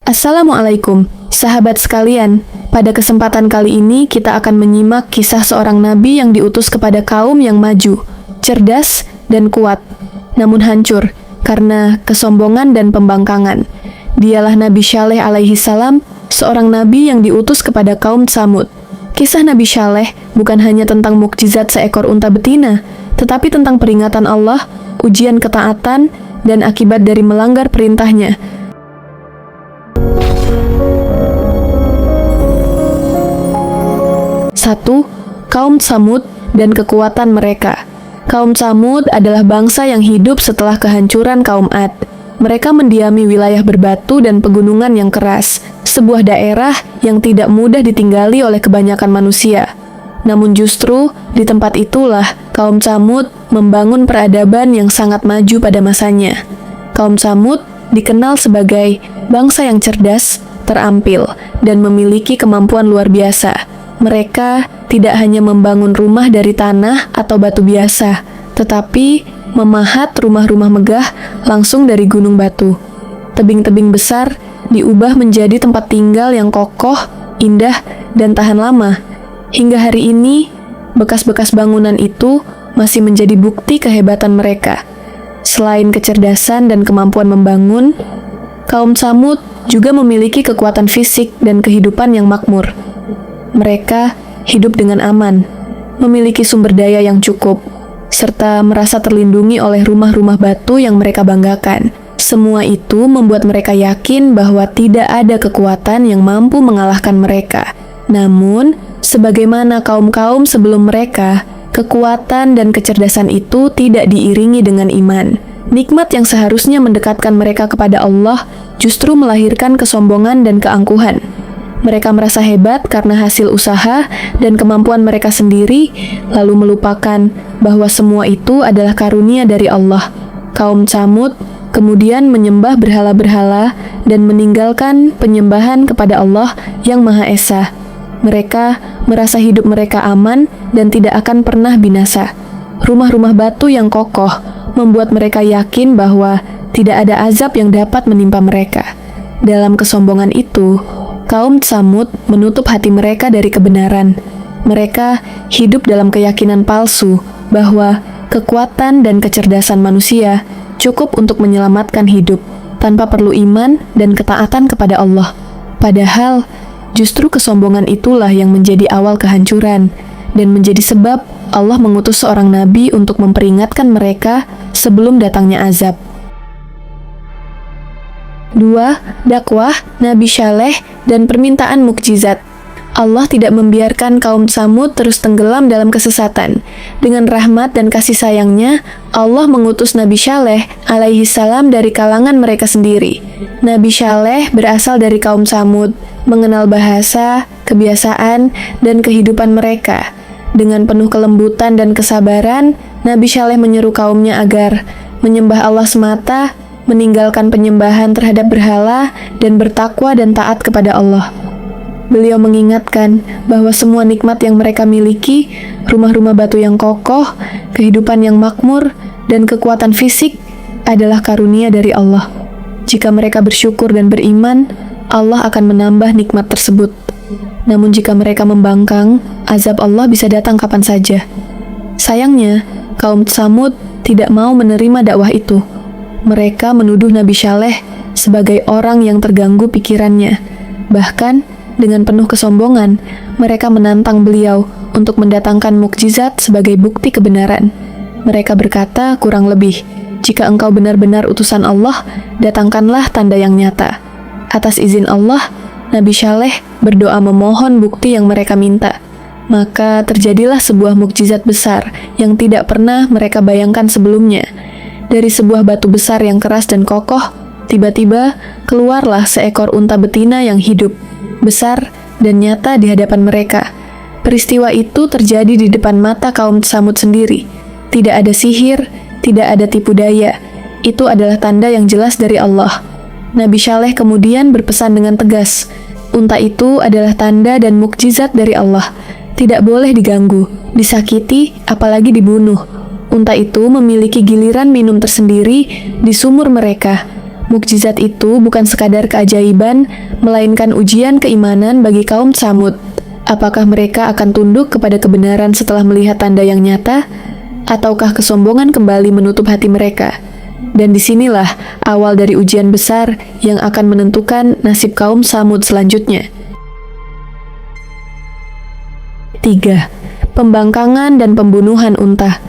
Assalamualaikum, sahabat sekalian. Pada kesempatan kali ini kita akan menyimak kisah seorang nabi yang diutus kepada kaum yang maju, cerdas, dan kuat, namun hancur karena kesombongan dan pembangkangan. Dialah Nabi Syaleh alaihi salam, seorang nabi yang diutus kepada kaum Tsamud. Kisah Nabi Syaleh bukan hanya tentang mukjizat seekor unta betina, tetapi tentang peringatan Allah, ujian ketaatan, dan akibat dari melanggar perintahnya. Satu, kaum Tsamud dan kekuatan mereka. Kaum Tsamud adalah bangsa yang hidup setelah kehancuran kaum Ad. Mereka mendiami wilayah berbatu dan pegunungan yang keras, sebuah daerah yang tidak mudah ditinggali oleh kebanyakan manusia. Namun justru di tempat itulah kaum Tsamud membangun peradaban yang sangat maju pada masanya. Kaum Tsamud dikenal sebagai bangsa yang cerdas, terampil, dan memiliki kemampuan luar biasa. Mereka tidak hanya membangun rumah dari tanah atau batu biasa, tetapi memahat rumah-rumah megah langsung dari gunung batu. Tebing-tebing besar diubah menjadi tempat tinggal yang kokoh, indah, dan tahan lama. Hingga hari ini, bekas-bekas bangunan itu masih menjadi bukti kehebatan mereka. Selain kecerdasan dan kemampuan membangun, kaum Tsamud juga memiliki kekuatan fisik dan kehidupan yang makmur. Mereka hidup dengan aman, memiliki sumber daya yang cukup, serta merasa terlindungi oleh rumah-rumah batu yang mereka banggakan. Semua itu membuat mereka yakin bahwa tidak ada kekuatan yang mampu mengalahkan mereka. Namun, sebagaimana kaum-kaum sebelum mereka, kekuatan dan kecerdasan itu tidak diiringi dengan iman. Nikmat yang seharusnya mendekatkan mereka kepada Allah justru melahirkan kesombongan dan keangkuhan. Mereka merasa hebat karena hasil usaha dan kemampuan mereka sendiri, lalu melupakan bahwa semua itu adalah karunia dari Allah. Kaum Tsamud kemudian menyembah berhala-berhala dan meninggalkan penyembahan kepada Allah yang Maha Esa. Mereka merasa hidup mereka aman dan tidak akan pernah binasa. Rumah-rumah batu yang kokoh membuat mereka yakin bahwa tidak ada azab yang dapat menimpa mereka. Dalam kesombongan itu, kaum Tsamud menutup hati mereka dari kebenaran. Mereka hidup dalam keyakinan palsu bahwa kekuatan dan kecerdasan manusia cukup untuk menyelamatkan hidup tanpa perlu iman dan ketaatan kepada Allah. Padahal, justru kesombongan itulah yang menjadi awal kehancuran dan menjadi sebab Allah mengutus seorang nabi untuk memperingatkan mereka sebelum datangnya azab. 2. Dakwah Nabi Syaleh dan permintaan mukjizat. Allah tidak membiarkan kaum Tsamud terus tenggelam dalam kesesatan. Dengan rahmat dan kasih sayangnya, Allah mengutus Nabi Syaleh alaihi salam dari kalangan mereka sendiri. Nabi Syaleh berasal dari kaum Tsamud, mengenal bahasa, kebiasaan, dan kehidupan mereka. Dengan penuh kelembutan dan kesabaran, Nabi Syaleh menyeru kaumnya agar menyembah Allah semata, meninggalkan penyembahan terhadap berhala, dan bertakwa dan taat kepada Allah. Beliau mengingatkan bahwa semua nikmat yang mereka miliki, rumah-rumah batu yang kokoh, kehidupan yang makmur, dan kekuatan fisik adalah karunia dari Allah. Jika mereka bersyukur dan beriman, Allah akan menambah nikmat tersebut. Namun jika mereka membangkang, azab Allah bisa datang kapan saja. Sayangnya, kaum Tsamud tidak mau menerima dakwah itu. Mereka menuduh Nabi Syaleh sebagai orang yang terganggu pikirannya. Bahkan, dengan penuh kesombongan, mereka menantang beliau untuk mendatangkan mukjizat sebagai bukti kebenaran. Mereka berkata kurang lebih, "Jika engkau benar-benar utusan Allah, datangkanlah tanda yang nyata." Atas izin Allah, Nabi Syaleh berdoa memohon bukti yang mereka minta. Maka terjadilah sebuah mukjizat besar yang tidak pernah mereka bayangkan sebelumnya. Dari sebuah batu besar yang keras dan kokoh, tiba-tiba keluarlah seekor unta betina yang hidup, besar, dan nyata di hadapan mereka. Peristiwa itu terjadi di depan mata kaum Tsamud sendiri. Tidak ada sihir, tidak ada tipu daya. Itu adalah tanda yang jelas dari Allah. Nabi Syaleh kemudian berpesan dengan tegas, unta itu adalah tanda dan mukjizat dari Allah. Tidak boleh diganggu, disakiti, apalagi dibunuh. Unta itu memiliki giliran minum tersendiri di sumur mereka. Mukjizat itu bukan sekadar keajaiban, melainkan ujian keimanan bagi kaum Tsamud. Apakah mereka akan tunduk kepada kebenaran setelah melihat tanda yang nyata, ataukah kesombongan kembali menutup hati mereka? Dan disinilah awal dari ujian besar yang akan menentukan nasib kaum Tsamud selanjutnya. 3. Pembangkangan dan pembunuhan unta.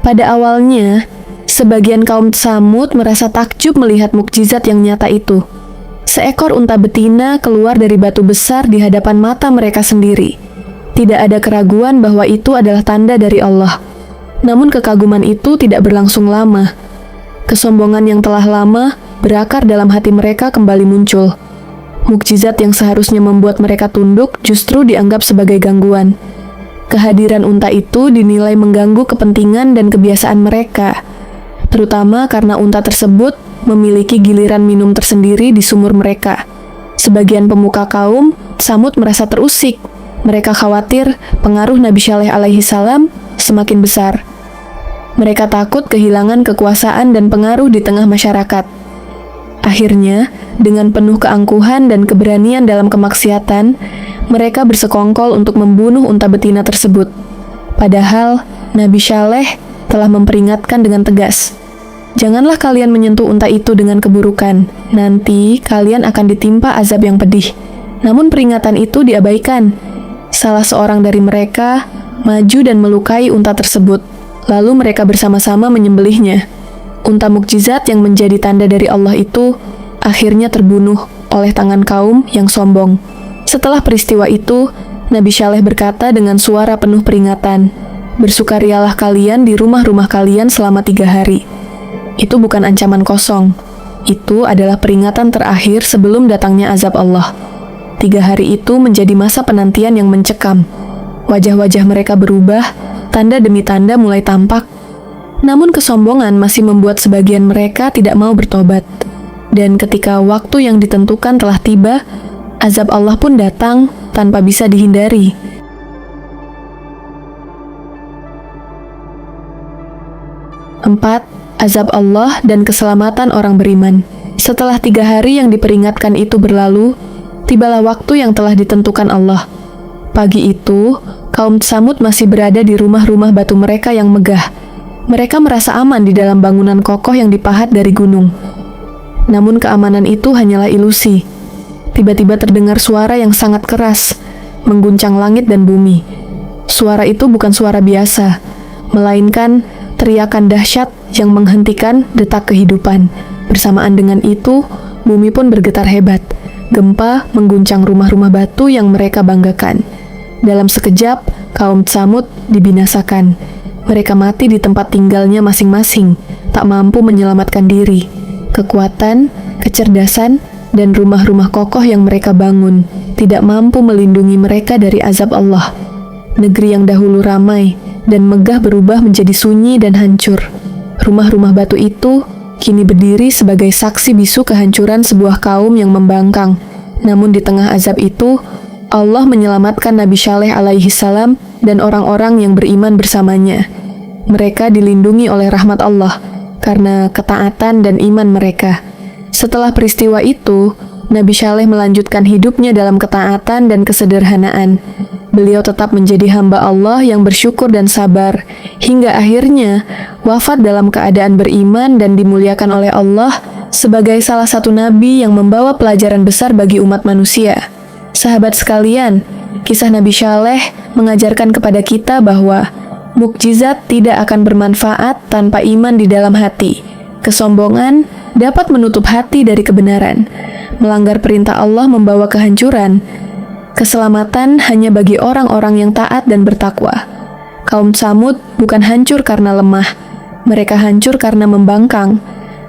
Pada awalnya, sebagian kaum Tsamud merasa takjub melihat mukjizat yang nyata itu. Seekor unta betina keluar dari batu besar di hadapan mata mereka sendiri. Tidak ada keraguan bahwa itu adalah tanda dari Allah. Namun kekaguman itu tidak berlangsung lama. Kesombongan yang telah lama berakar dalam hati mereka kembali muncul. Mukjizat yang seharusnya membuat mereka tunduk justru dianggap sebagai gangguan. Kehadiran unta itu dinilai mengganggu kepentingan dan kebiasaan mereka, terutama karena unta tersebut memiliki giliran minum tersendiri di sumur mereka. Sebagian pemuka kaum Tsamud merasa terusik. Mereka khawatir pengaruh Nabi Syaleh alaihi salam semakin besar. Mereka takut kehilangan kekuasaan dan pengaruh di tengah masyarakat. Akhirnya, dengan penuh keangkuhan dan keberanian dalam kemaksiatan, mereka bersekongkol untuk membunuh unta betina tersebut. Padahal, Nabi Syaleh telah memperingatkan dengan tegas, "Janganlah kalian menyentuh unta itu dengan keburukan, nanti kalian akan ditimpa azab yang pedih." Namun peringatan itu diabaikan. Salah seorang dari mereka maju dan melukai unta tersebut. Lalu mereka bersama-sama menyembelihnya. Unta mukjizat yang menjadi tanda dari Allah itu akhirnya terbunuh oleh tangan kaum yang sombong. Setelah peristiwa itu, Nabi Syaleh berkata dengan suara penuh peringatan, "Bersukarialah kalian di rumah-rumah kalian selama 3 hari." Itu bukan ancaman kosong. Itu adalah peringatan terakhir sebelum datangnya azab Allah. 3 hari itu menjadi masa penantian yang mencekam. Wajah-wajah mereka berubah, tanda demi tanda mulai tampak. Namun kesombongan masih membuat sebagian mereka tidak mau bertobat. Dan ketika waktu yang ditentukan telah tiba, azab Allah pun datang tanpa bisa dihindari. 4. Azab Allah dan keselamatan orang beriman. Setelah 3 hari yang diperingatkan itu berlalu, tibalah waktu yang telah ditentukan Allah. Pagi itu, kaum Tsamud masih berada di rumah-rumah batu mereka yang megah. Mereka merasa aman di dalam bangunan kokoh yang dipahat dari gunung. Namun keamanan itu hanyalah ilusi. Tiba-tiba terdengar suara yang sangat keras, mengguncang langit dan bumi. Suara itu bukan suara biasa, melainkan teriakan dahsyat yang menghentikan detak kehidupan. Bersamaan dengan itu, bumi pun bergetar hebat. Gempa mengguncang rumah-rumah batu yang mereka banggakan. Dalam sekejap, kaum Tsamud dibinasakan. Mereka mati di tempat tinggalnya masing-masing, tak mampu menyelamatkan diri. Kekuatan, kecerdasan, dan rumah-rumah kokoh yang mereka bangun tidak mampu melindungi mereka dari azab Allah. Negeri yang dahulu ramai dan megah berubah menjadi sunyi dan hancur. Rumah-rumah batu itu kini berdiri sebagai saksi bisu kehancuran sebuah kaum yang membangkang. Namun di tengah azab itu, Allah menyelamatkan Nabi Syaleh alaihi salam dan orang-orang yang beriman bersamanya. Mereka dilindungi oleh rahmat Allah karena ketaatan dan iman mereka. Setelah peristiwa itu, Nabi Syaleh melanjutkan hidupnya dalam ketaatan dan kesederhanaan. Beliau tetap menjadi hamba Allah yang bersyukur dan sabar, hingga akhirnya wafat dalam keadaan beriman dan dimuliakan oleh Allah sebagai salah satu nabi yang membawa pelajaran besar bagi umat manusia. Sahabat sekalian, kisah Nabi Syaleh mengajarkan kepada kita bahwa mukjizat tidak akan bermanfaat tanpa iman di dalam hati. Kesombongan dapat menutup hati dari kebenaran. Melanggar perintah Allah membawa kehancuran. Keselamatan hanya bagi orang-orang yang taat dan bertakwa. Kaum Tsamud bukan hancur karena lemah. Mereka hancur karena membangkang.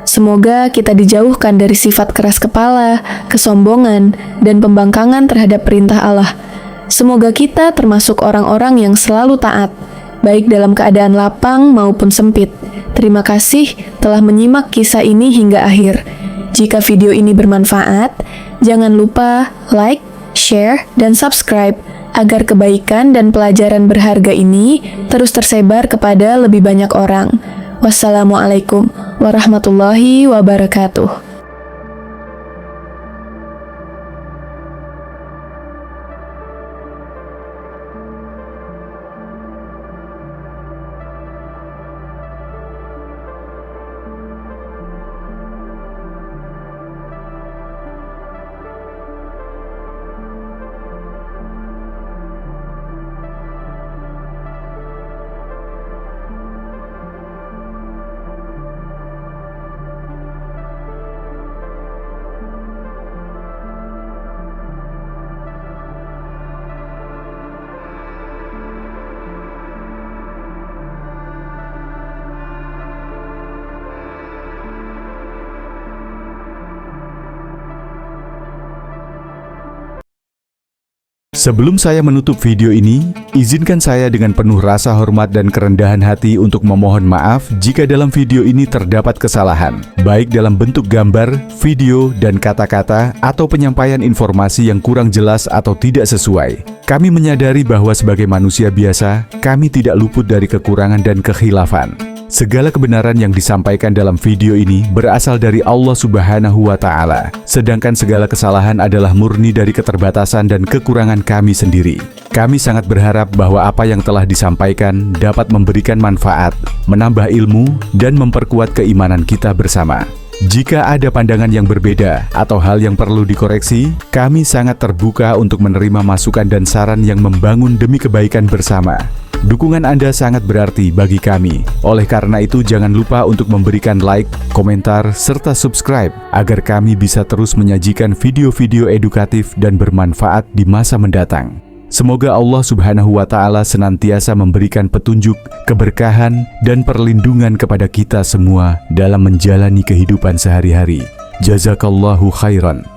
Semoga kita dijauhkan dari sifat keras kepala, kesombongan, dan pembangkangan terhadap perintah Allah. Semoga kita termasuk orang-orang yang selalu taat, baik dalam keadaan lapang maupun sempit. Terima kasih telah menyimak kisah ini hingga akhir. Jika video ini bermanfaat, jangan lupa like, share, dan subscribe agar kebaikan dan pelajaran berharga ini terus tersebar kepada lebih banyak orang. Wassalamualaikum warahmatullahi wabarakatuh. Sebelum saya menutup video ini, izinkan saya dengan penuh rasa hormat dan kerendahan hati untuk memohon maaf jika dalam video ini terdapat kesalahan, baik dalam bentuk gambar, video, dan kata-kata, atau penyampaian informasi yang kurang jelas atau tidak sesuai. Kami menyadari bahwa sebagai manusia biasa, kami tidak luput dari kekurangan dan kekhilafan. Segala kebenaran yang disampaikan dalam video ini berasal dari Allah Subhanahu wa Ta'ala, sedangkan segala kesalahan adalah murni dari keterbatasan dan kekurangan kami sendiri. Kami sangat berharap bahwa apa yang telah disampaikan dapat memberikan manfaat, menambah ilmu, dan memperkuat keimanan kita bersama. Jika ada pandangan yang berbeda atau hal yang perlu dikoreksi, kami sangat terbuka untuk menerima masukan dan saran yang membangun demi kebaikan bersama. Dukungan Anda sangat berarti bagi kami. Oleh karena itu, jangan lupa untuk memberikan like, komentar, serta subscribe agar kami bisa terus menyajikan video-video edukatif dan bermanfaat di masa mendatang. Semoga Allah Subhanahu wa Ta'ala senantiasa memberikan petunjuk, keberkahan, dan perlindungan kepada kita semua dalam menjalani kehidupan sehari-hari. Jazakallahu khairan.